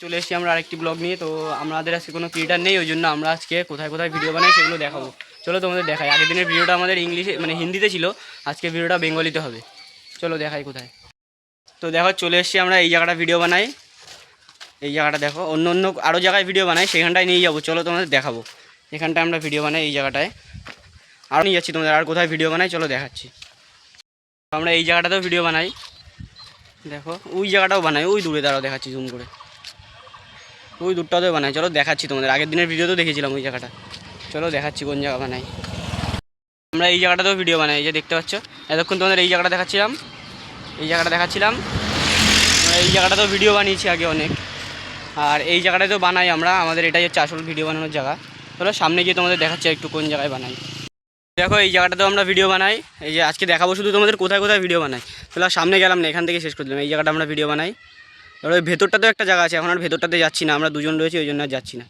চলে এসেছি আমরা আরেকটি ব্লগ নিয়ে। তো আমাদের আজকে কোনো ক্রিয়েটার নেই, ওই জন্য আমরা আজকে কোথায় কোথায় ভিডিও বানাই সেগুলো দেখাবো। চলো তোমাদের দেখাই। আগের দিনের ভিডিওটা আমাদের ইংলিশে মানে হিন্দিতে ছিল, আজকে ভিডিওটা বেঙ্গলিতে হবে। চলো দেখাই কোথায়। তো দেখো চলে এসেছি আমরা এই জায়গাটা ভিডিও বানাই। এই জায়গাটা দেখো, অন্য অন্য আরও জায়গায় ভিডিও বানাই, সেখানটায় নিয়ে যাবো। চলো তোমাদের দেখাবো। এখানটায় আমরা ভিডিও বানাই এই জায়গাটায়, আরও নিয়ে যাচ্ছি তোমাদের। আর কোথায় ভিডিও বানাই চলো দেখাচ্ছি। আমরা এই জায়গাটাতেও ভিডিও বানাই, দেখো ওই জায়গাটাও বানাই, ওই দূরে দাঁড়াও দেখাচ্ছি জুম করে, ওই দূরটাতেও বানাই। চলো দেখাচ্ছি তোমাদের। আগের দিনের ভিডিওতেও দেখেছিলাম ওই জায়গাটা, চলো দেখাচ্ছি কোন জায়গা বানাই। আমরা এই জায়গাটাতেও ভিডিও বানাই, এই যে দেখতে পাচ্ছ। এতক্ষণ তোমাদের এই জায়গাটা দেখাচ্ছিলাম, এই জায়গাটা দেখাচ্ছিলাম। আমরা এই জায়গাটাতেও ভিডিও বানিয়েছি আগে অনেক, আর এই জায়গাটাতেও বানাই আমরা। আমাদের এটাই হচ্ছে আসল ভিডিও বানানোর জায়গা। চলো সামনে গিয়ে তোমাদের দেখাচ্ছি একটু কোন জায়গায় বানাই। দেখো এই জায়গাটাতেও আমরা ভিডিও বানাই। এই যে আজকে দেখাবো শুধু তোমাদের কোথায় কোথায় ভিডিও বানাই। চলো সামনে গেলাম না, এখান থেকে শেষ করে দিলাম। এই জায়গাটা আমরা ভিডিও বানাই। এবার ওই ভেতরটাতেও একটা জায়গা আছে, এখন আর ভেতরটাতে যাচ্ছি না, আমরা দুজন রয়েছি ওই জন্য আর যাচ্ছি না।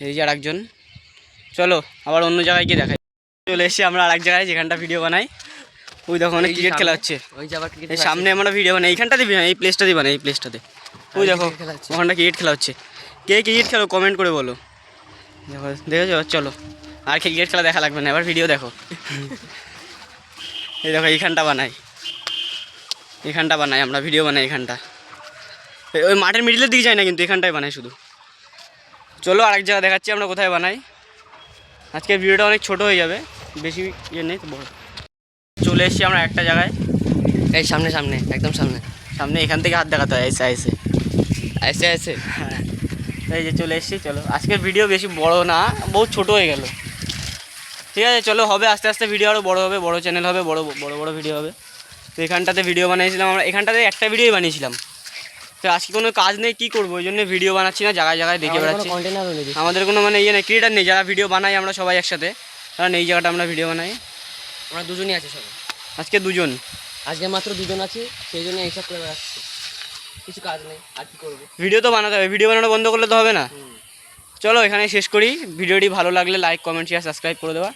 এই যে আরেকজন। চলো আবার অন্য জায়গায় গিয়ে দেখাই। চলে এসেছি আমরা আরেক জায়গায় যেখানটা ভিডিও বানাই। ওই দেখো অনেক ক্রিকেট খেলা হচ্ছে, এই সামনে আমরা ভিডিও বানাই। এইখানটাতে এই প্লেসটাতেই বানাই, এই প্লেসটাতে। ওই দেখো ওখানটা ক্রিকেট খেলা হচ্ছে। কে ক্রিকেট খেলো কমেন্ট করে বলো। দেখো দেখেছো। চলো আর ক্রিকেট খেলা দেখা লাগবে না, এবার ভিডিও দেখো। এই দেখো এইখানটা বানাই, এখানটা বানাই আমরা ভিডিও বানাই। এখানটা ওই মাঠের মিডিলের দিকে যাই না, কিন্তু এখানটাই বানাই শুধু। চলো আরেক জায়গা দেখাচ্ছি আমরা কোথায় বানাই। আজকে ভিডিওটা অনেক ছোট হয়ে যাবে, বেশি ইয়ে নেই তো বড়। চলে এসেছি আমরা একটা জায়গায়, এই সামনে সামনে একদম সামনে সামনে। এখান থেকে হাত দেখাতে হয় এসে এসে এসে এসে। হ্যাঁ এই যে চলে এসেছি। চলো আজকের ভিডিও বেশি বড় না, বহুত ছোট হয়ে গেল। ঠিক আছে চলো, হবে আস্তে আস্তে ভিডিও আরও বড় হবে, বড় চ্যানেল হবে, বড় বড় বড় ভিডিও হবে। তো এখানটাতে ভিডিও বানিয়েছিলাম আমরা, এখানটাতে একটা ভিডিওই বানিয়েছিলাম। তো আজকে কোনো কাজ নেই, কী করবো, ওই জন্য ভিডিও বানাচ্ছি না, জায়গায় জায়গায় দেখে বেড়াচ্ছি। আমাদের কোনো মানে ইয়ে নেই, ক্রিয়েটার নেই যারা ভিডিও বানাই আমরা সবাই একসাথে, কারণ এই জায়গাটা আমরা ভিডিও বানাই। আমরা দুজনই আছি সবাই, আজকে দুজন, আজকে মাত্র দুজন আছি, সেই জন্য এইসব করে বেড়াচ্ছি। কিছু কাজ নেই, আর কি করবো। ভিডিও তো বানাতে হবে, ভিডিও বানানো বন্ধ করলে তো হবে না। চলো এখানে শেষ করি। ভিডিওটি ভালো লাগলে লাইক কমেন্ট শেয়ার সাবস্ক্রাইব করে দেওয়া।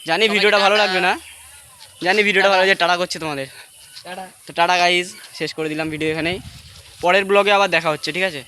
জানি ভিডিওটা ভালো লাগবে না, জানি ভিডিওটা ভালো যে টাটা করছে তোমাদের। টাটা। তো টাটা গাইজ, শেষ করে দিলাম ভিডিও এখানেই। পরের ব্লগে আবার দেখা হচ্ছে, ঠিক আছে।